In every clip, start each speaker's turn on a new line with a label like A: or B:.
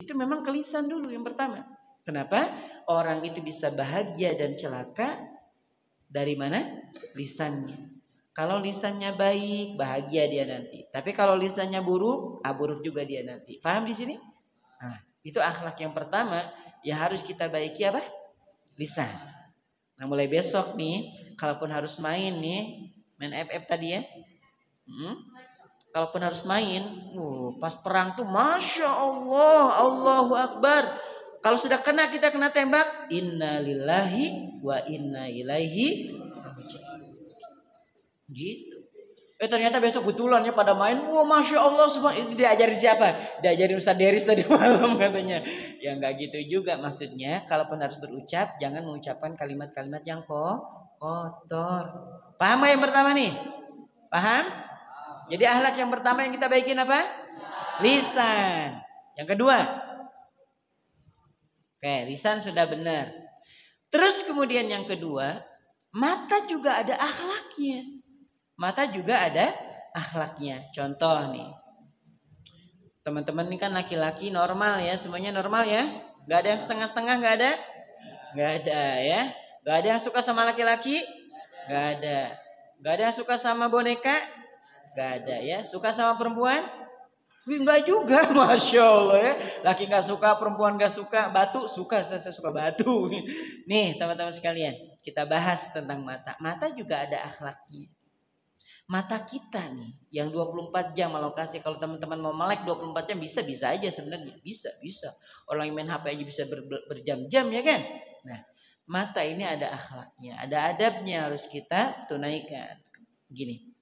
A: Itu memang ke lisan dulu yang pertama. Kenapa? Orang itu bisa bahagia dan celaka dari mana? Lisannya. Kalau lisannya baik, bahagia dia nanti. Tapi kalau lisannya buruk, buruk juga dia nanti. Paham di sini? Nah, itu akhlak yang pertama yang harus kita baiki apa? Lisan. Nah, mulai besok nih, kalaupun harus main nih, main FF tadi ya. Kalaupun harus main, pas perang tuh Masya Allah, Allahu Akbar. Kalau sudah kena, kita kena tembak, inna lillahi wa inna ilaihi raji'un. Gitu. Ternyata besok betulan ya pada main. Wah, Masya Allah, itu diajarin siapa? Diajarin Ustaz Deris tadi malam katanya. Ya enggak gitu juga maksudnya. Kalaupun harus berucap, jangan mengucapkan kalimat-kalimat yang kotor. Paham yang pertama nih? Paham? Jadi akhlak yang pertama yang kita baikin apa? Lisan. Yang kedua, oke, lisan sudah benar. Terus kemudian yang kedua, mata juga ada akhlaknya. Mata juga ada akhlaknya. Contoh nih, teman-teman ini kan laki-laki normal ya, semuanya normal ya. Gak ada yang setengah-setengah, gak ada? Gak ada ya. Gak ada yang suka sama laki-laki? Gak ada. Gak ada yang suka sama boneka? Gak ada ya. Suka sama perempuan? Enggak juga, Masya Allah ya. Laki gak suka, perempuan gak suka. Batu suka, saya suka batu. Nih teman-teman sekalian, kita bahas tentang mata. Mata juga ada akhlaknya. Mata kita nih yang 24 jam alokasi, kalau teman-teman mau melek 24 jam bisa aja sebenarnya, bisa. Orang yang main HP aja bisa berjam-jam ya kan. Nah, mata ini ada akhlaknya, ada adabnya, harus kita tunaikan. Gini,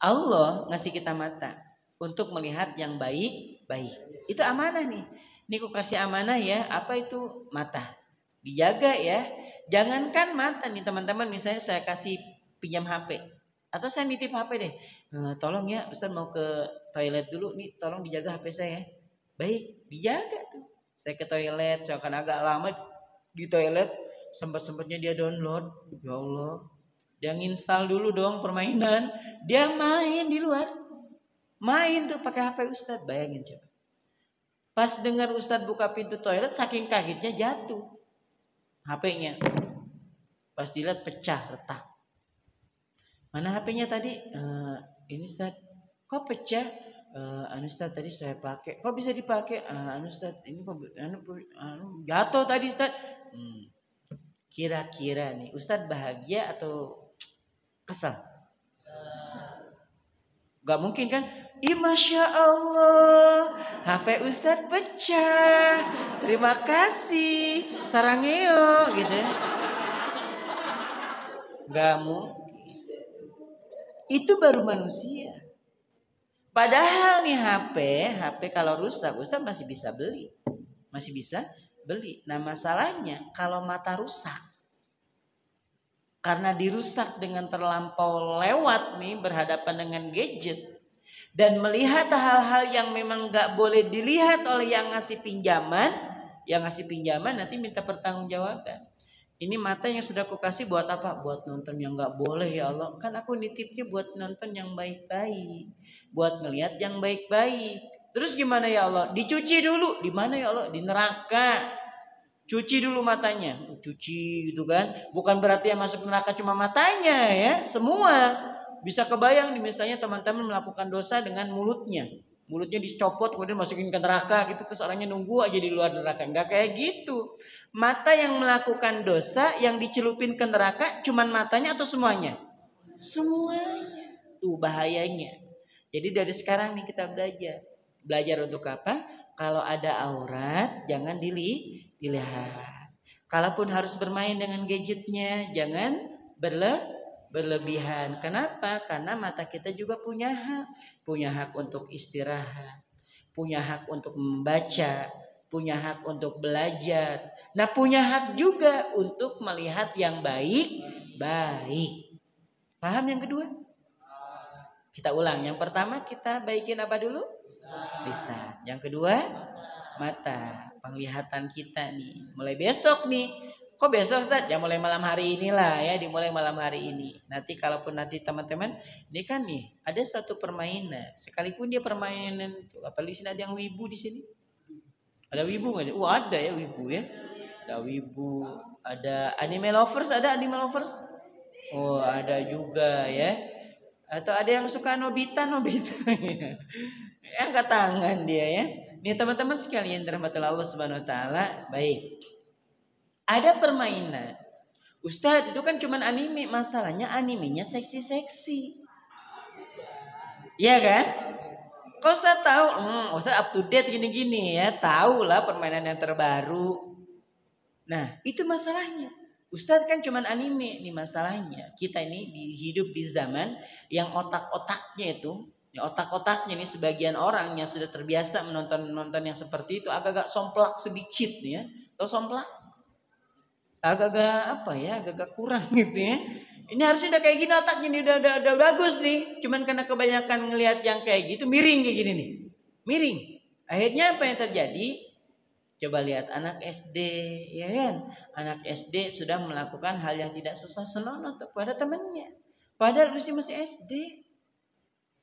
A: Allah ngasih kita mata untuk melihat yang baik-baik. Itu amanah nih. Ini aku kasih amanah ya. Apa itu? Mata. Dijaga ya. Jangankan mata nih teman-teman, misalnya saya kasih pinjam HP. Atau saya nitip HP deh. Tolong ya Ustaz mau ke toilet dulu nih, tolong dijaga HP saya. Baik, dijaga tuh. Saya ke toilet, saya akan agak lama di toilet, sempat-sempatnya dia download. Ya Allah. Dia nginstal dulu dong permainan. Dia main di luar. Main tuh pakai HP Ustaz, bayangin coba. Pas dengar Ustaz buka pintu toilet, saking kagetnya jatuh HP-nya. Pas dilihat pecah, retak. Mana HP-nya tadi? Ini Ustaz. Kok pecah? Ustaz tadi saya pakai. Kok bisa dipakai? Ustaz ini jatuh tadi Ustaz. Kira-kira nih Ustaz bahagia atau kesal? Gak mungkin kan? Masya Allah, HP Ustaz pecah. Terima kasih, sarangeo gitu. Gak mungkin. Itu baru manusia. Padahal nih HP kalau rusak Ustaz masih bisa beli. Masih bisa beli. Nah masalahnya kalau mata rusak, karena dirusak dengan terlampau lewat nih, berhadapan dengan gadget, dan melihat hal-hal yang memang gak boleh dilihat oleh yang ngasih pinjaman. Yang ngasih pinjaman nanti minta pertanggungjawaban. Ini mata yang sudah aku kasih buat apa? Buat nonton yang gak boleh ya Allah. Kan aku nitipnya buat nonton yang baik-baik, buat ngelihat yang baik-baik. Terus gimana ya Allah? Dicuci dulu. Di mana ya Allah? Di neraka. Cuci dulu matanya. Cuci gitu kan. Bukan berarti yang masuk neraka cuma matanya ya. Semua. Bisa kebayang nih misalnya teman-teman melakukan dosa dengan mulutnya. Mulutnya dicopot kemudian masukin ke neraka gitu. Terus orangnya nunggu aja di luar neraka. Enggak kayak gitu. Mata yang melakukan dosa yang dicelupin ke neraka cuman matanya atau semuanya? Semuanya. Tuh bahayanya. Jadi dari sekarang nih kita belajar. Belajar untuk apa? Kalau ada aurat jangan dilihat. Kalaupun harus bermain dengan gadgetnya jangan berlebihan. Kenapa? Karena mata kita juga punya hak. Punya hak untuk istirahat. Punya hak untuk membaca. Punya hak untuk belajar. Nah punya hak juga untuk melihat yang baik-baik. Paham yang kedua? Kita ulang. Yang pertama kita baikin apa dulu? Lisan. Yang kedua mata. Penglihatan kita nih. Mulai besok nih. Kok besok Ustaz? Ya mulai malam hari inilah ya. Dimulai malam hari ini. Nanti kalaupun nanti teman-teman. Ini kan nih. Ada satu permainan. Sekalipun dia permainan itu. Apalagi di sini ada yang wibu di sini. Ada wibu nggak? Ada ya wibu ya. Ada wibu, ada anime lovers, ada anime lovers. Oh, ada juga ya. Atau ada yang suka Nobita. Angkat tangan dia ya. Nih teman-teman sekalian dirahmati Allah Subhanahu wa taala. Baik. Ada permainan. Ustadz itu kan cuman anime, masalahnya animenya seksi-seksi. Iya kan? Kau Ustadz tahu, Ustadz up to date gini-gini ya, tahu lah permainan yang terbaru. Nah, itu masalahnya. Ustadz kan cuman anime, nih masalahnya. Kita ini hidup di zaman yang otak-otaknya itu, ya otak-otaknya ini sebagian orang yang sudah terbiasa menonton yang seperti itu agak-agak somplak sedikit nih ya. Tahu somplak? Agak-agak apa ya, agak-agak kurang gitu ya. Ini harusnya udah kayak gini otaknya nih, udah bagus nih. Cuman karena kebanyakan ngelihat yang kayak gitu, miring kayak gini nih. Miring. Akhirnya apa yang terjadi? Coba lihat anak SD, ya kan? Anak SD sudah melakukan hal yang tidak senonoh kepada temannya. Padahal masih SD.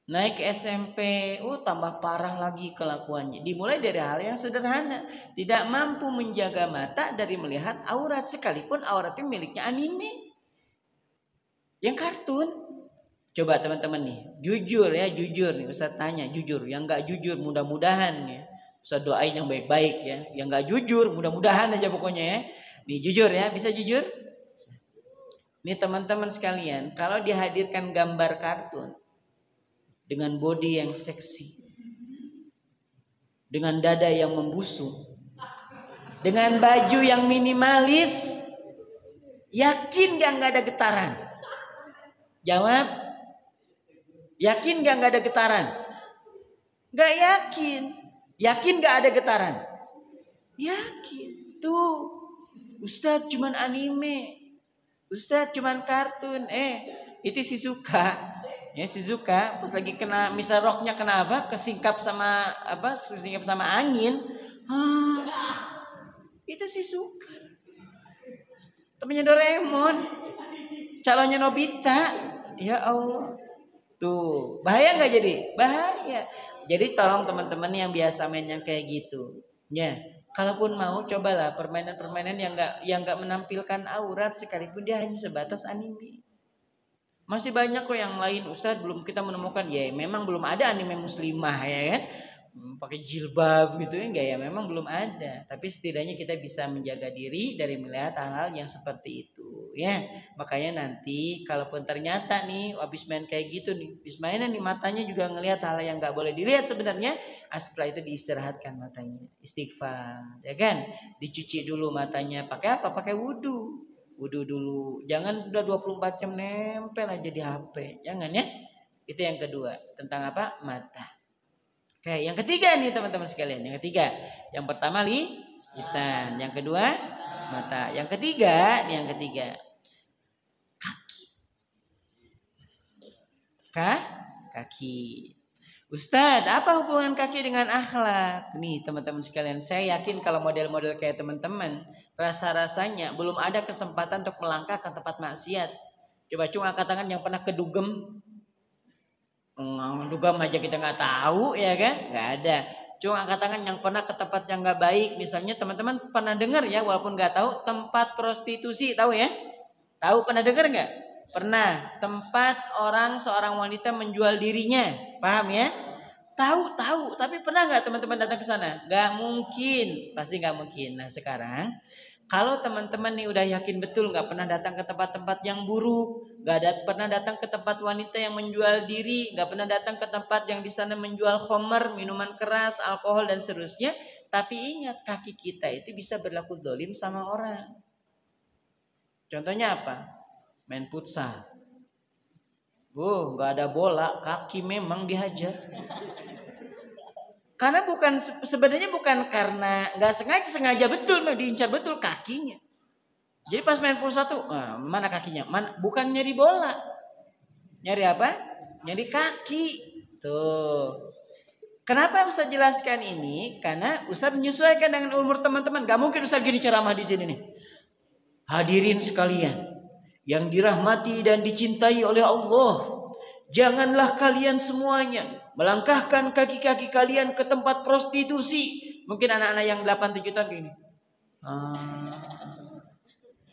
A: Naik ke SMP, tambah parah lagi kelakuannya. Dimulai dari hal yang sederhana. Tidak mampu menjaga mata dari melihat aurat. Sekalipun auratnya miliknya anime. Yang kartun. Coba teman-teman nih. Jujur nih. Ustaz tanya jujur. Yang gak jujur mudah-mudahan ya. Ustaz doain yang baik-baik ya. Yang gak jujur mudah-mudahan aja pokoknya ya. Nih jujur ya. Bisa jujur? Nih teman-teman sekalian. Kalau dihadirkan gambar kartun. Dengan body yang seksi, dengan dada yang membusung, dengan baju yang minimalis, yakin gak ada getaran? Jawab, yakin gak ada getaran? Gak yakin. Yakin gak ada getaran? Yakin. Tuh, Ustadz cuman anime, Ustadz cuman kartun. Itu si suka. Ya Shizuka pas lagi kena misal roknya kena apa? Kesingkap sama angin. Itu Shizuka. Temennya Doraemon. Calonnya Nobita. Ya Allah. Tuh, bahaya enggak jadi? Bahaya. Jadi tolong teman-teman yang biasa main yang kayak gitu. Ya, kalaupun mau cobalah permainan-permainan yang enggak menampilkan aurat sekalipun dia hanya sebatas anime. Masih banyak kok yang lain Ustadz belum kita menemukan. Ya memang belum ada anime muslimah ya kan. Pakai jilbab gitu ya. Enggak ya memang belum ada. Tapi setidaknya kita bisa menjaga diri dari melihat hal-hal yang seperti itu ya. Makanya nanti kalaupun ternyata nih habis main kayak gitu nih. Habis mainan nih matanya juga ngelihat hal yang gak boleh dilihat sebenarnya. Setelah itu diistirahatkan matanya. Istighfar ya kan. Dicuci dulu matanya. Pakai apa? Pakai wudu. Wudu dulu. Jangan udah 24 jam nempel aja di HP. Jangan ya. Itu yang kedua. Tentang apa? Mata. Oke, yang ketiga nih teman-teman sekalian. Yang ketiga. Yang pertama lisan. Yang kedua mata. Yang ketiga. Kaki. Kaki. Ustadz, apa hubungan kaki dengan akhlak? Nih teman-teman sekalian, saya yakin kalau model-model kayak teman-teman, rasa-rasanya belum ada kesempatan untuk melangkah ke tempat maksiat. Coba angkat tangan yang pernah kedugem. Dugem aja kita nggak tahu ya kan? Nggak ada. Cuma angkat tangan yang pernah ke tempat yang nggak baik. Misalnya teman-teman pernah dengar ya, walaupun nggak tahu, tempat prostitusi, tahu ya? Tahu, pernah dengar nggak? Pernah. Tempat seorang wanita menjual dirinya. Paham ya? Tahu. Tapi pernah nggak teman-teman datang ke sana? Nggak mungkin. Pasti nggak mungkin. Nah sekarang, kalau teman-teman nih udah yakin betul nggak pernah datang ke tempat-tempat yang buruk, pernah datang ke tempat wanita yang menjual diri, nggak pernah datang ke tempat yang di sana menjual khamar, minuman keras, alkohol dan seterusnya. Tapi ingat, kaki kita itu bisa berlaku dolim sama orang. Contohnya apa? Main futsal. Nggak ada bola, kaki memang dihajar. Karena sebenarnya bukan karena nggak sengaja betul, diincar betul kakinya. Jadi pas main futsal tuh, mana kakinya? Bukan nyari bola. Nyari apa? Nyari kaki. Tuh. Kenapa Ustaz jelaskan ini? Karena Ustaz menyesuaikan dengan umur teman-teman. Gak mungkin Ustaz gini ceramah di sini nih. Hadirin sekalian yang dirahmati dan dicintai oleh Allah, janganlah kalian semuanya melangkahkan kaki-kaki kalian ke tempat prostitusi, Mungkin anak-anak yang 8-7 tahun gini.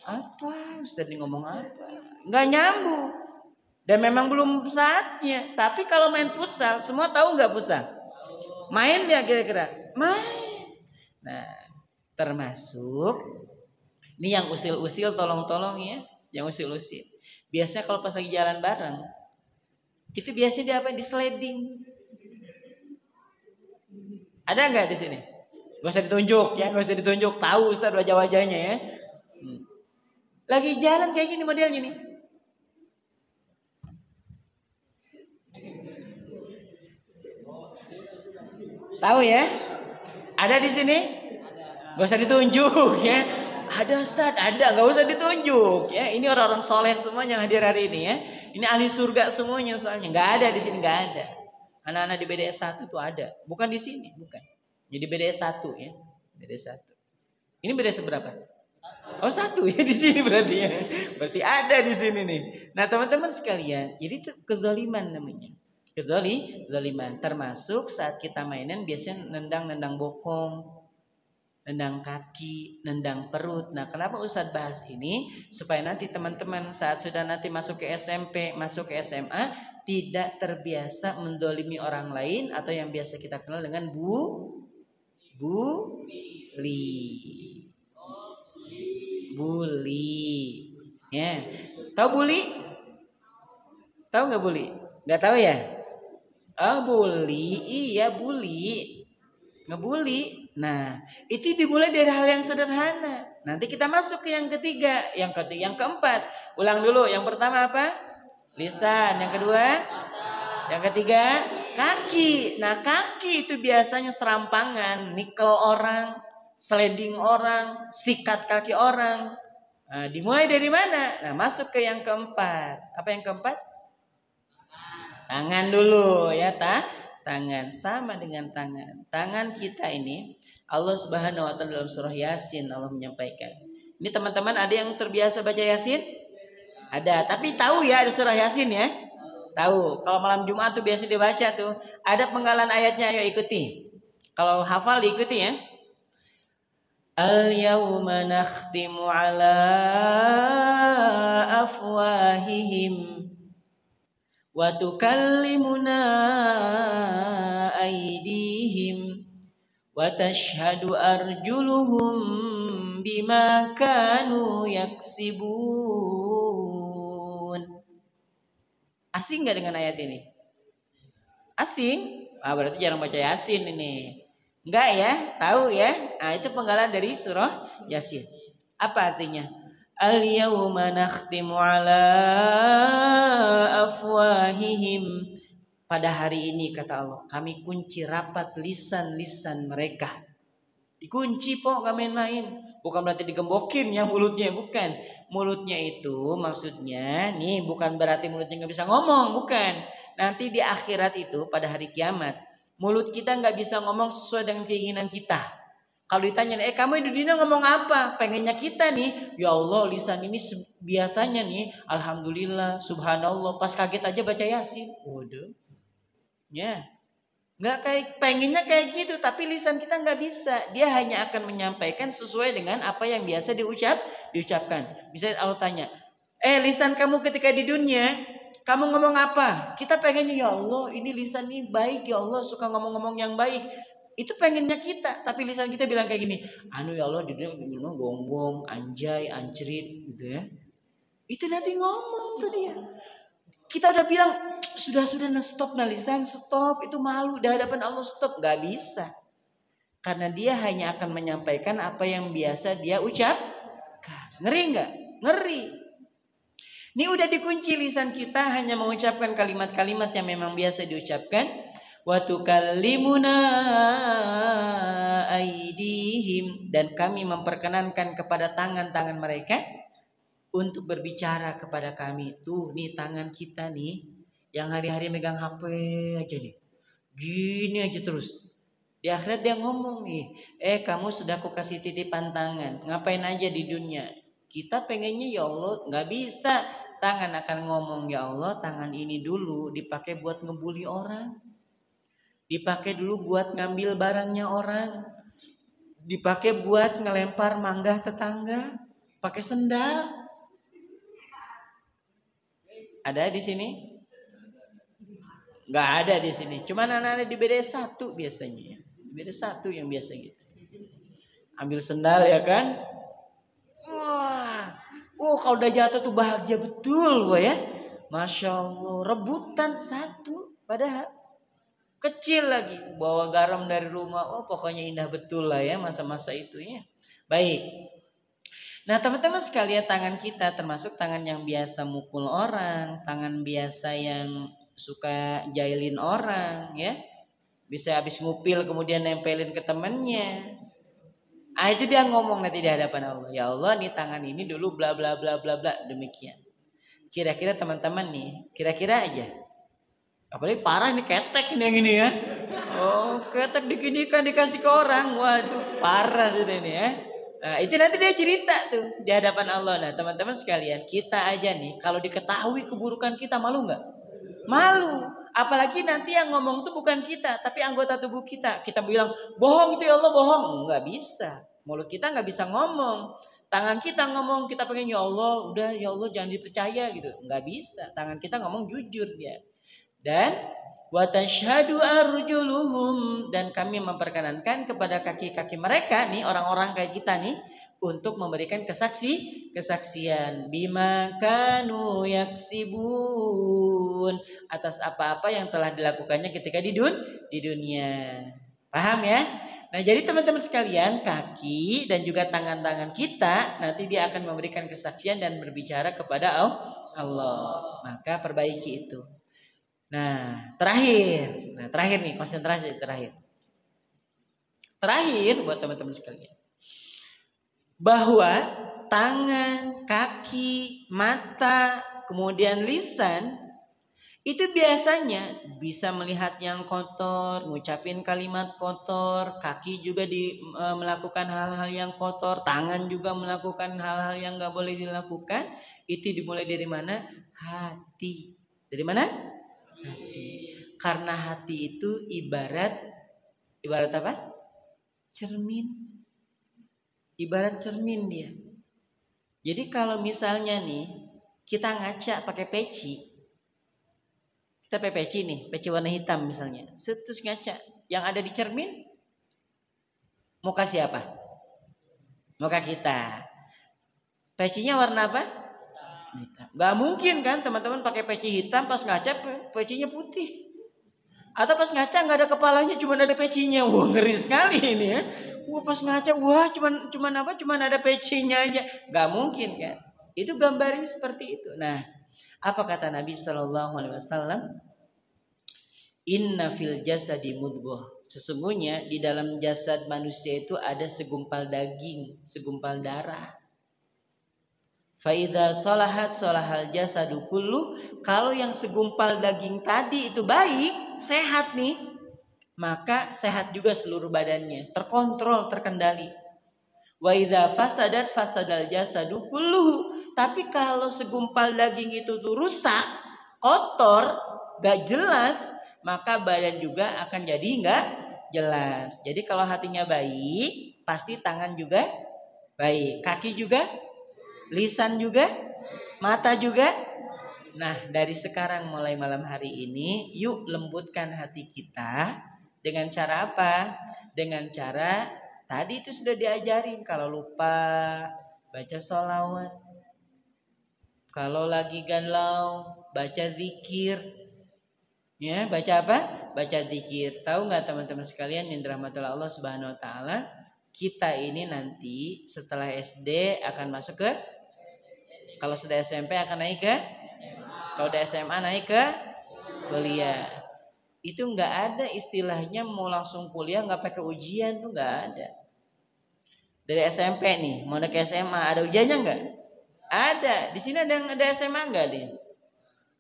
A: Apa? Ustaz ini ngomong apa? Nggak nyambung. Dan memang belum saatnya. Tapi kalau main futsal, semua tahu nggak futsal? Main ya kira-kira? Main. Nah, termasuk ini yang usil-usil tolong-tolong ya. Yang usil-usil. Biasanya kalau pas lagi jalan bareng, itu biasanya dia apa? Di sliding. Ada nggak di sini? Gak usah ditunjuk ya, gak usah ditunjuk. Tahu Ustaz wajah-wajahnya ya. Lagi jalan kayak gini modelnya nih. Tahu ya? Ada di sini? Gak usah ditunjuk ya. Ada Ustaz, ada, gak usah ditunjuk ya. Ini orang-orang soleh semua yang hadir hari ini ya. Ini ahli surga semuanya soalnya. Gak ada di sini, gak ada. Anak-anak di BDS 1 tuh ada. Bukan di sini, bukan. Jadi BDS 1 ya. BDS 1. Ini BDS berapa? Oh 1 ya di sini berarti ya. Berarti ada di sini nih. Nah teman-teman sekalian, jadi itu kezaliman namanya. Kezaliman termasuk saat kita mainan biasanya nendang bokong, nendang kaki, nendang perut. Nah kenapa Ustadz bahas ini? Supaya nanti teman-teman saat sudah nanti masuk ke SMP, masuk ke SMA, tidak terbiasa mendolimi orang lain atau yang biasa kita kenal dengan bully. Ya. Tahu bully? Tahu nggak bully? Nggak tahu ya? Bully, iya bully. Ngebully. Nah, itu dimulai dari hal yang sederhana. Nanti kita masuk ke yang ketiga, yang keempat. Ulang dulu. Yang pertama apa? Lisan. Yang kedua? Yang ketiga? Kaki. Nah, kaki itu biasanya serampangan, nikel orang, sliding orang, sikat kaki orang. Nah, dimulai dari mana? Nah, masuk ke yang keempat. Apa yang keempat? Tangan dulu ya, tangan sama dengan tangan. Tangan kita ini Allah Subhanahu wa taala dalam surah Yasin Allah menyampaikan. Ini teman-teman ada yang terbiasa baca Yasin? Ada, tapi tahu ya ada surah Yasin ya? Tahu. Kalau malam Jumat tuh biasa dibaca tuh. Ada penggalan ayatnya, ayo ikuti. Kalau hafal diikuti ya. Al-yawma nakhtimu ala afwahihim wa tukallimuna aydihim wa tashhadu arjuluhum bima kanu yaksibun. Asing nggak dengan ayat ini? Asing? Berarti jarang baca Yasin ini. Enggak ya? Tahu ya? Nah, itu penggalan dari surah Yasin. Apa artinya? Al-yawma nakhtimu ala afwahihim. Pada hari ini kata Allah, kami kunci rapat lisan-lisan mereka. Dikunci gak main-main. Bukan berarti digembokin ya mulutnya, bukan. Mulutnya itu maksudnya nih bukan berarti mulutnya gak bisa ngomong, bukan. Nanti di akhirat itu pada hari kiamat, mulut kita gak bisa ngomong sesuai dengan keinginan kita. Kalau ditanya, kamu di dunia ngomong apa? Pengennya kita nih, ya Allah lisan ini biasanya nih, alhamdulillah, subhanallah, pas kaget aja baca Yasin. Waduh, ya, nggak kayak pengennya kayak gitu, tapi lisan kita nggak bisa. Dia hanya akan menyampaikan sesuai dengan apa yang biasa diucapkan. Misalnya Allah tanya, lisan kamu ketika di dunia, kamu ngomong apa? Kita pengennya ya Allah, ini lisan ini baik ya Allah, suka ngomong-ngomong yang baik. Itu pengennya kita, tapi lisan kita bilang kayak gini, ya Allah di dunia gonggong, anjay, anjrit gitu ya. Itu nanti ngomong tuh dia. Kita udah bilang sudah stop lisan, stop, itu malu di hadapan Allah, stop, nggak bisa. Karena dia hanya akan menyampaikan apa yang biasa dia ucapkan. Ngeri nggak? Ngeri. Ini udah dikunci lisan kita hanya mengucapkan kalimat-kalimat yang memang biasa diucapkan. Wa tukallimuna aydihim, dan kami memperkenankan kepada tangan-tangan mereka untuk berbicara kepada kami. Tuh nih tangan kita nih yang hari-hari megang HP aja nih. Gini aja terus. Di akhirat dia ngomong nih, kamu sudah aku kasih titipan tangan, ngapain aja di dunia. Kita pengennya ya Allah, nggak bisa. Tangan akan ngomong, ya Allah tangan ini dulu dipakai buat ngebully orang, dipakai dulu buat ngambil barangnya orang, dipakai buat ngelempar mangga tetangga, pakai sendal. Ada di sini? Nggak ada di sini. Cuma anak-anak di BD1 biasanya. BD1 yang biasa gitu. Ambil sendal ya kan? Wah, kalau udah jatuh tuh bahagia betul, wah ya. Masya Allah, rebutan satu, padahal kecil lagi, bawa garam dari rumah. Pokoknya indah betul lah ya masa-masa itu ya. Baik. Nah teman-teman sekalian, tangan kita termasuk tangan yang biasa mukul orang, tangan biasa yang suka jailin orang ya. Bisa habis ngupil kemudian nempelin ke temennya. Itu dia ngomong nanti di hadapan Allah. Ya Allah, nih tangan ini dulu bla bla bla bla bla, demikian. Kira-kira teman-teman nih, kira-kira aja. Apalagi parah nih, ketek ini yang ini ya. Ketek diginikan dikasih ke orang. Waduh, parah sih ini ya. Nah, itu nanti dia cerita tuh di hadapan Allah. Nah, teman-teman sekalian, kita aja nih kalau diketahui keburukan kita, malu nggak? Malu. Apalagi nanti yang ngomong tuh bukan kita, tapi anggota tubuh kita. Kita bilang, bohong itu ya Allah, bohong. Nggak bisa. Mulut kita nggak bisa ngomong. Tangan kita ngomong, kita pengen ya Allah, udah ya Allah jangan dipercaya gitu. Nggak bisa. Tangan kita ngomong jujur dia. Dan wa tashhadu arjuluhum, dan kami memperkenankan kepada kaki-kaki mereka nih, orang-orang kayak kita nih, untuk memberikan kesaksian bima kanu yaksibun, atas apa-apa yang telah dilakukannya ketika di dunia. Paham ya? Nah, jadi teman-teman sekalian, kaki dan juga tangan-tangan kita nanti dia akan memberikan kesaksian dan berbicara kepada Allah. Maka perbaiki itu. Nah, terakhir nih, konsentrasi terakhir buat teman-teman sekalian, bahwa tangan, kaki, mata, kemudian lisan itu biasanya bisa melihat yang kotor, ngucapin kalimat kotor, kaki juga melakukan hal-hal yang kotor, tangan juga melakukan hal-hal yang nggak boleh dilakukan. Itu dimulai dari mana? Hati. Dari mana? Hati. Karena hati itu ibarat apa? Cermin. Ibarat cermin dia. Jadi kalau misalnya nih kita ngaca pakai peci, kita pakai peci nih, peci warna hitam misalnya, terus ngaca, yang ada di cermin muka siapa? Muka kita. Pecinya warna apa? Hitam. Gak mungkin kan teman-teman pakai peci hitam pas ngaca pecinya putih. Atau pas ngaca nggak ada kepalanya, cuma ada pecinya. Wah, ngeri sekali ini ya. Wah, pas ngaca, wah cuman ada pecinya aja. Gak mungkin kan? Itu gambarnya seperti itu. Nah, apa kata Nabi SAW? Inna fil jasadi mudghah. Sesungguhnya di dalam jasad manusia itu ada segumpal daging, segumpal darah. Faidha solahat solahal jasadu kullu. Kalau yang segumpal daging tadi itu baik, sehat nih, maka sehat juga seluruh badannya, terkontrol, terkendali. Wa idza fasadat fasadal jasadu kullu. Tapi kalau segumpal daging itu tuh rusak, kotor, gak jelas, maka badan juga akan jadi gak jelas. Jadi kalau hatinya baik, pasti tangan juga baik, kaki juga, lisan juga, mata juga. Nah, dari sekarang mulai malam hari ini, yuk lembutkan hati kita. Dengan cara apa? Dengan cara tadi itu sudah diajarin. Kalau lupa, baca sholawat. Kalau lagi galau, baca zikir. Ya, baca apa? Baca zikir. Tahu nggak teman-teman sekalian yang dirahmati Allah Subhanahu Wa Taala? Kita ini nanti setelah SD akan masuk ke, kalau sudah SMP akan naik ke, kalau udah SMA naik ke kuliah. Itu nggak ada istilahnya mau langsung kuliah nggak pakai ujian, tuh nggak ada. Dari SMP nih mau naik ke SMA ada ujiannya nggak? Ada. Di sini ada SMA nggak nih?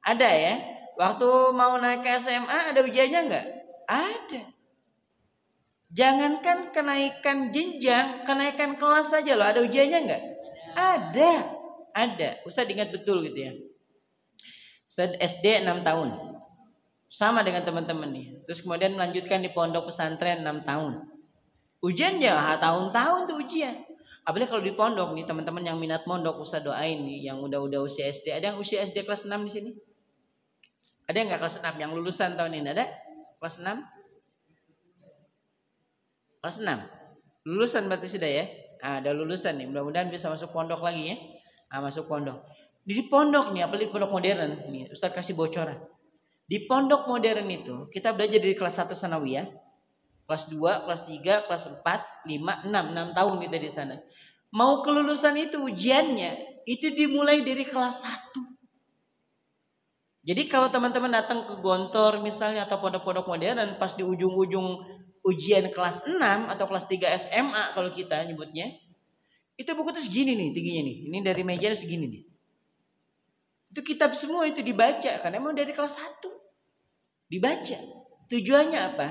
A: Ada ya. Waktu mau naik ke SMA ada ujiannya nggak? Ada. Jangankan kenaikan jenjang, kenaikan kelas saja loh, ada ujiannya nggak? Ada. Ustadz ingat betul gitu ya. Ustadz SD 6 tahun. Sama dengan teman-teman nih. Terus kemudian melanjutkan di pondok pesantren 6 tahun. Ujian ya tahun-tahun tuh ujian. Apalagi kalau di pondok nih, teman-teman yang minat mondok, usah doain nih yang udah usia SD. Ada yang usia SD kelas 6 di sini? Ada yang nggak kelas 6 yang lulusan tahun ini? Ada? Kelas 6? Kelas 6? Lulusan berarti sudah ya? Ada lulusan nih, mudah-mudahan bisa masuk pondok lagi ya. Masuk pondok. Di pondok nih, apalagi pondok modern nih, Ustaz kasih bocoran. Di pondok modern itu kita belajar dari kelas 1 sanawiyah, kelas 2, kelas 3, kelas 4, 5, 6 tahun kita di sana. Mau kelulusan itu ujiannya itu dimulai dari kelas 1. Jadi kalau teman-teman datang ke Gontor misalnya atau pondok-pondok modern pas di ujung-ujung ujian kelas 6 atau kelas 3 SMA kalau kita nyebutnya, itu buku tuh segini nih tingginya nih. Ini dari meja segini nih. Itu kitab semua itu dibaca karena emang dari kelas 1 dibaca. Tujuannya apa?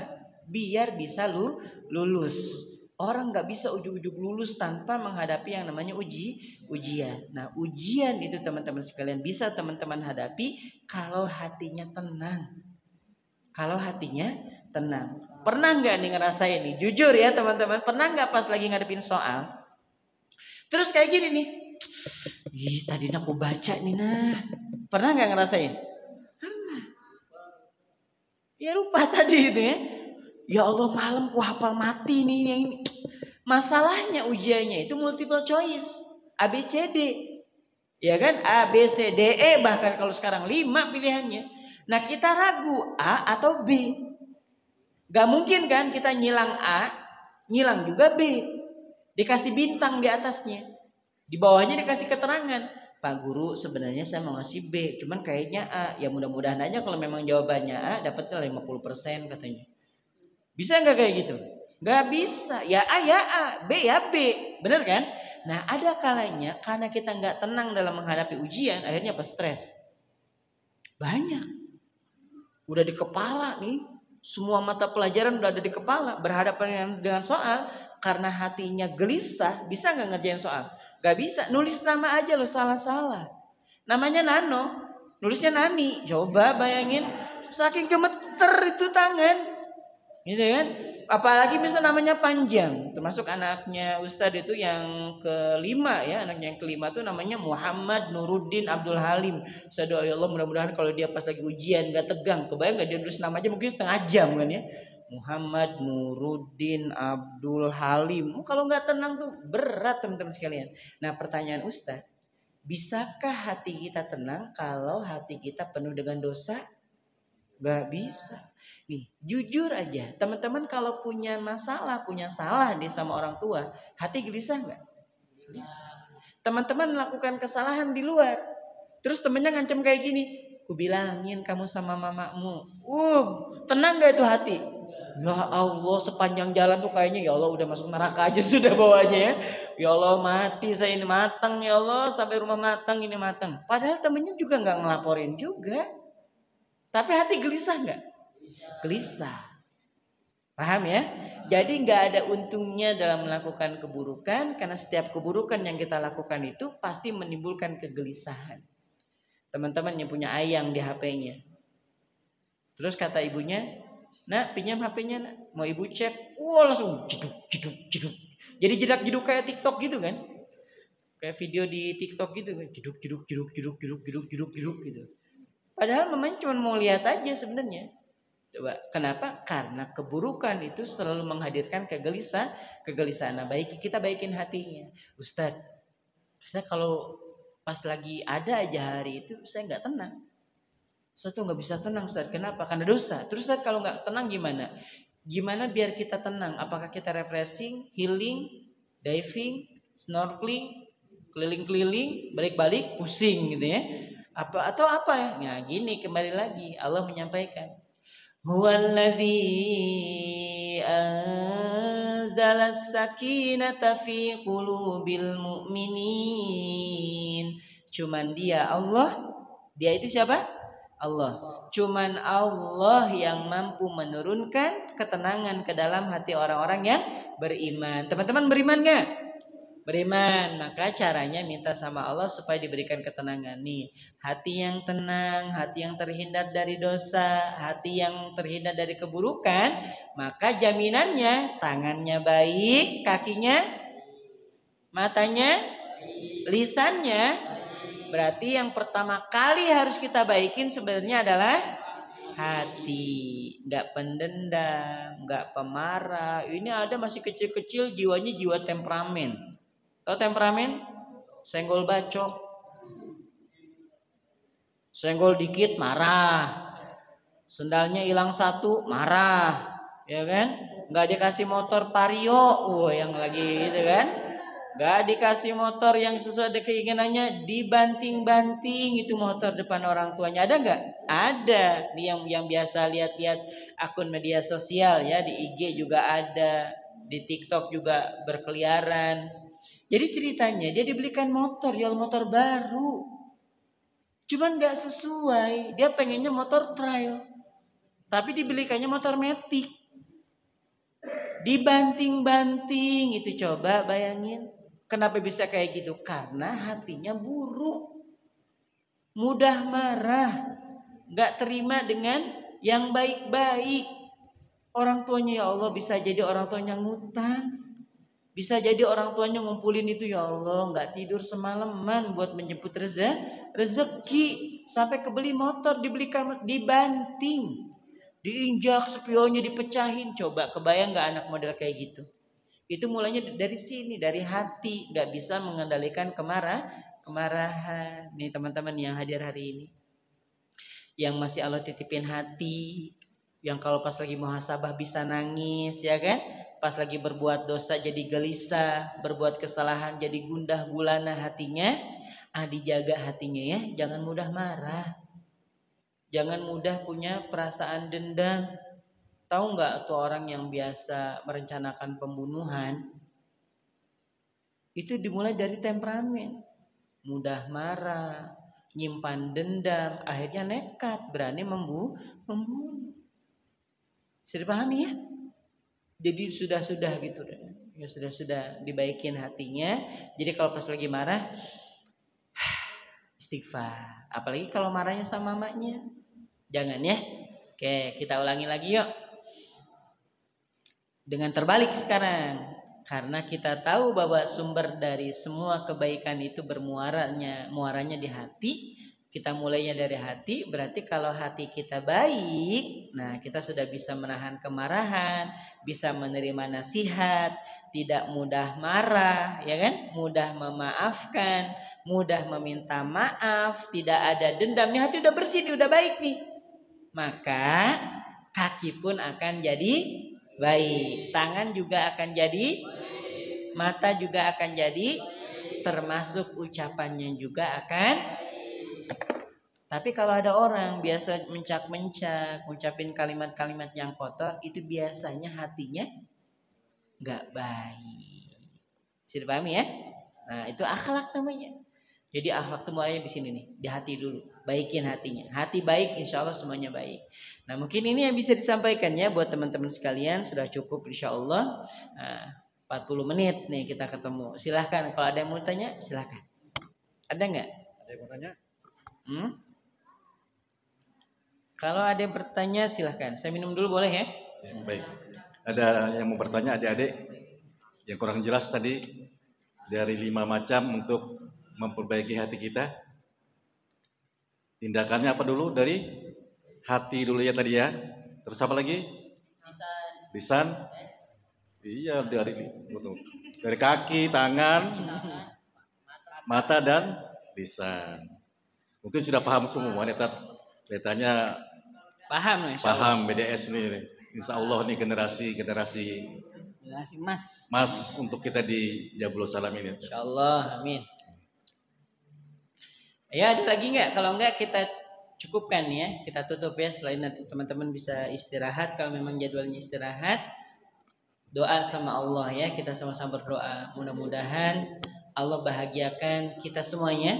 A: Biar bisa lulus. Orang nggak bisa ujuk-ujuk lulus tanpa menghadapi yang namanya ujian. Nah, ujian itu teman-teman sekalian bisa teman-teman hadapi kalau hatinya tenang. Kalau hatinya tenang. Pernah nggak nih ngerasain nih? Jujur ya teman-teman, pernah nggak pas lagi ngadepin soal? Terus kayak gini nih. Ih, tadi aku baca nih nah. Pernah nggak ngerasain? Pernah. Ya lupa tadi itu ya. Ya Allah malam ku hafal mati nih yang ini. Masalahnya ujiannya itu multiple choice. A, B, C, D. Ya kan? A, B, C, D, E. Bahkan kalau sekarang 5 pilihannya. Nah kita ragu A atau B. Gak mungkin kan kita nyilang A, nyilang juga B. Dikasih bintang di atasnya. Di bawahnya dikasih keterangan. Pak Guru sebenarnya saya mau ngasih B. Cuman kayaknya A. Ya mudah-mudahan aja kalau memang jawabannya A dapatnya 50% katanya. Bisa nggak kayak gitu? Nggak bisa. Ya A ya A, B ya B, bener kan? Nah ada kalanya karena kita nggak tenang dalam menghadapi ujian, akhirnya apa? Stres. Banyak. Udah di kepala nih, semua mata pelajaran udah ada di kepala, berhadapan dengan soal, karena hatinya gelisah, bisa nggak ngerjain soal? Nggak bisa. Nulis nama aja lo salah-salah. Namanya Nano, nulisnya Nani. Coba bayangin, saking gemeter itu tangan. Gitu kan? Apalagi misalnya namanya panjang. Termasuk anaknya Ustadz itu yang kelima ya. Anaknya yang kelima itu namanya Muhammad Nuruddin Abdul Halim. Saya doa ya Allah mudah-mudahan kalau dia pas lagi ujian gak tegang. Kebayang gak dia nulis nama aja mungkin setengah jam kan ya. Muhammad Nuruddin Abdul Halim. Kalau gak tenang tuh berat teman-teman sekalian. Nah pertanyaan Ustadz. Bisakah hati kita tenang kalau hati kita penuh dengan dosa? Gak bisa. Nih, jujur aja, teman-teman kalau punya masalah, punya salah nih sama orang tua, hati gelisah nggak? Gelisah. Teman-teman melakukan kesalahan di luar, terus temennya ngancam kayak gini, ku bilangin kamu sama mamamu, tenang nggak itu hati? Ya Allah, sepanjang jalan tuh kayaknya ya Allah udah masuk neraka aja sudah bawanya ya. Ya Allah mati saya ini matang ya Allah, sampai rumah matang ini matang. Padahal temennya juga nggak ngelaporin juga, tapi hati gelisah nggak? Gelisah. Paham ya? Jadi nggak ada untungnya dalam melakukan keburukan, karena setiap keburukan yang kita lakukan itu pasti menimbulkan kegelisahan. Teman-teman yang punya ayam di HP-nya, terus kata ibunya, nak pinjam HP-nya nak, mau ibu cek, langsung jeduk. Jadi jedak-jeduk kayak TikTok gitu kan, kayak video di TikTok gitu kan, jeduk gitu. Padahal mamanya cuma mau lihat aja sebenarnya. Coba, kenapa? Karena keburukan itu selalu menghadirkan kegelisahan. Nah, kita baikin hatinya. Ustadz kalau pas lagi ada aja hari itu saya nggak tenang. Saya tuh nggak bisa tenang, Ustadz. Kenapa? Karena dosa. Terus Ustadz kalau nggak tenang gimana? Gimana biar kita tenang? Apakah kita refreshing, healing, diving, snorkeling, keliling-keliling, balik-balik, pusing gitu ya? Atau apa ya? Nah gini kembali lagi Allah menyampaikan. Huwallazi anzala as-sakinata fi qulubil mu'minin. Cuman dia Allah. Dia itu siapa? Allah. Cuman Allah yang mampu menurunkan ketenangan ke dalam hati orang-orang yang beriman. Teman-teman beriman gak? beriman. Maka caranya minta sama Allah supaya diberikan ketenangan nih. Hati yang tenang, hati yang terhindar dari dosa, hati yang terhindar dari keburukan. Maka jaminannya tangannya baik, kakinya, matanya, lisannya. Berarti yang pertama kali harus kita baikin sebenarnya adalah hati. Gak pendendam, gak pemarah. Ini ada masih kecil-kecil jiwanya jiwa temperamen. Tahu temperamen? Senggol bacok. Senggol dikit marah. Sendalnya hilang satu marah. Ya kan? Gak dikasih motor Vario. Yang lagi gitu kan? Gak dikasih motor yang sesuai dengan keinginannya, dibanting-banting itu motor depan orang tuanya. Ada nggak? Ada. Nih yang biasa lihat-lihat akun media sosial ya, di IG juga ada, di TikTok juga berkeliaran. Jadi ceritanya dia dibelikan motor, jual motor baru, cuman nggak sesuai. Dia pengennya motor trail, tapi dibelikannya motor matic. Dibanting-banting itu, coba bayangin. Kenapa bisa kayak gitu? Karena hatinya buruk, mudah marah, gak terima dengan yang baik-baik. Orang tuanya ya Allah bisa jadi orang tuanya ngutang, bisa jadi orang tuanya ngumpulin itu ya Allah gak tidur semalaman buat menjemput rezeki, sampai kebeli motor dibelikan, dibanting, diinjak, spionnya dipecahin. Coba kebayang gak anak model kayak gitu? Itu mulainya dari sini, dari hati. Gak bisa mengendalikan kemarahan. Nih teman-teman yang hadir hari ini, yang masih Allah titipin hati, yang kalau pas lagi muhasabah bisa nangis, ya kan? Pas lagi berbuat dosa jadi gelisah, berbuat kesalahan jadi gundah gulana hatinya. Dijaga hatinya ya, jangan mudah marah, jangan mudah punya perasaan dendam. Tahu nggak tuh orang yang biasa merencanakan pembunuhan itu dimulai dari temperamen, mudah marah, nyimpan dendam, akhirnya nekat berani membunuh. Bisa dipahami ya? Jadi sudah gitu ya, sudah dibaikin hatinya. Jadi kalau pas lagi marah istighfar, apalagi kalau marahnya sama mamanya, jangan ya. Oke, kita ulangi lagi yuk. Dengan terbalik sekarang, karena kita tahu bahwa sumber dari semua kebaikan itu muaranya di hati. Kita mulainya dari hati, berarti kalau hati kita baik, nah kita sudah bisa menahan kemarahan, bisa menerima nasihat, tidak mudah marah, ya kan? Mudah memaafkan, mudah meminta maaf, tidak ada dendam. Nih hati udah bersih, udah baik nih. Maka kaki pun akan jadi baik, tangan juga akan jadi, mata juga akan jadi, termasuk ucapannya juga akan. Tapi kalau ada orang biasa mencak-mencak, ngucapin kalimat-kalimat yang kotor, itu biasanya hatinya gak baik. Bisa dipahami ya? Nah itu akhlak namanya. Jadi akhlak itu mulainya di sini nih, di hati dulu. Baikin hatinya. Hati baik, insya Allah semuanya baik. Nah mungkin ini yang bisa disampaikan ya buat teman-teman sekalian. Sudah cukup insya Allah. 40 menit nih kita ketemu. Silahkan kalau ada yang mau tanya, silahkan. Ada nggak?
B: Ada yang mau tanya?
A: Kalau ada yang bertanya silahkan. Saya minum dulu boleh ya?
B: Ya baik. Ada yang mau bertanya adik-adik yang kurang jelas tadi dari 5 macam untuk memperbaiki hati kita. Tindakannya apa dulu? Dari hati dulu ya tadi ya. Terus apa lagi? Lisan. Iya dari kaki, tangan, mata dan lisan. Mungkin sudah paham semua nih, kelihatannya paham BDS nih. Insya Allah nih generasi Mas untuk kita di Jabulus Salam ini.
A: Insya Allah, amin. Ya ada lagi nggak? Kalau nggak kita cukupkan ya, kita tutup ya. Selain nanti teman-teman bisa istirahat, kalau memang jadwalnya istirahat, doa sama Allah ya. Kita sama-sama berdoa. Mudah-mudahan Allah bahagiakan kita semuanya.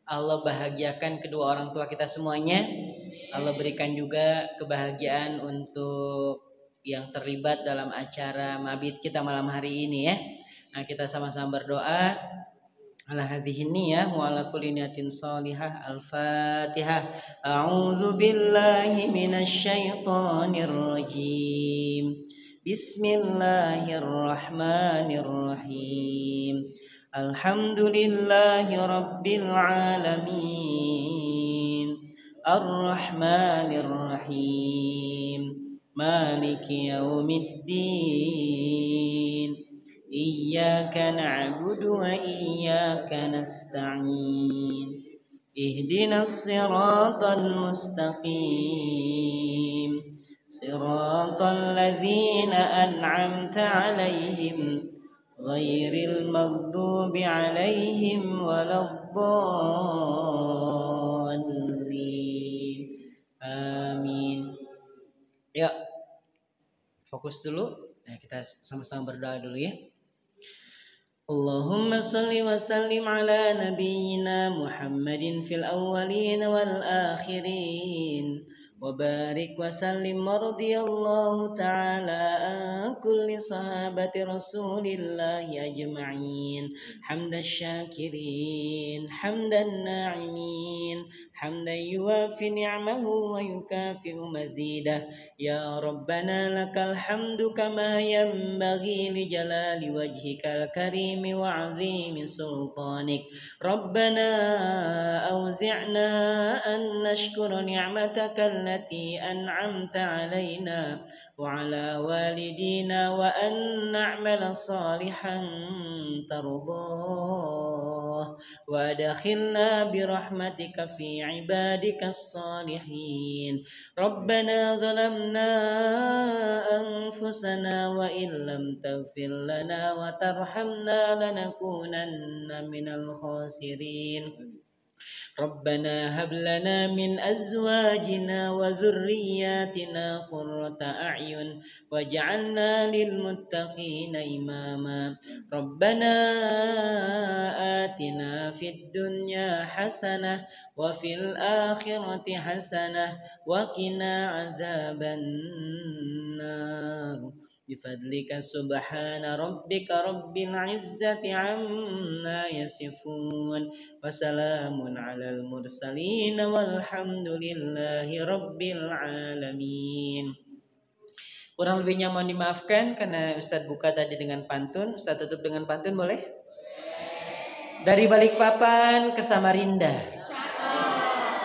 A: Allah bahagiakan kedua orang tua kita semuanya. Allah berikan juga kebahagiaan untuk yang terlibat dalam acara mabit kita malam hari ini ya. Nah, kita sama-sama berdoa ala hadhihi niyyah wa ala kulli niyatin shalihah. Al-Fatihah. A'udzu billahi minasy syaithanir rajim. Bismillahirrahmanirrahim. Alhamdulillahi rabbil alamin. Ar-Rahmanir Rahim. Maliki yaumiddin. Iyyaka na'budu wa iyyaka nasta'in. Ihdinas siratal mustaqim. Siratal ladzina an'amta 'alaihim ghairil maghdubi 'alaihim waladdallin. Amin. Ya, fokus dulu. Nah, kita sama-sama berdoa dulu ya. Allahumma salli wa sallim ala nabiyyina Muhammadin fil awwalin wal akhirin. وبارك وسلم ورضي الله تعالى عن كل صحابة رسول الله أجمعين حمد الشاكرين حمد الناعمين حمدا يوافي نعمه ويكافئ مزيده يا ربنا لك الحمد كما ينبغي لجلال وجهك الكريم وعظيم سلطانك ربنا أوزعنا أن نشكر نعمتك التي أنعمت علينا وعلى والدينا وأن نعمل صالحا ترضاه وأدخلنا برحمتك في عبادك الصالحين ربنا ظلمنا أنفسنا وإن لم تغفر لنا وترحمنا لنكونن من الخاسرين ربنا هب لنا من أزواجنا وذرياتنا قرة أعين واجعلنا للمتقين إماما ربنا آتنا في الدنيا حسنة وفي الآخرة حسنة وقنا عذاب النار بفضلك سبحان ربك رب العزة عما يصفون وسلام على المرسلين والحمد لله رب العالمين. Kurang lebihnya mohon dimaafkan karena Ustadz buka tadi dengan pantun. Ustadz tutup dengan pantun boleh? Dari Balikpapan ke Samarinda.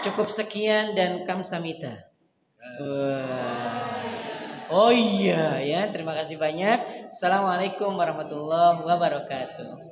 A: Cukup sekian dan kamsamita. Oh iya ya, terima kasih banyak. Assalamualaikum warahmatullahi wabarakatuh.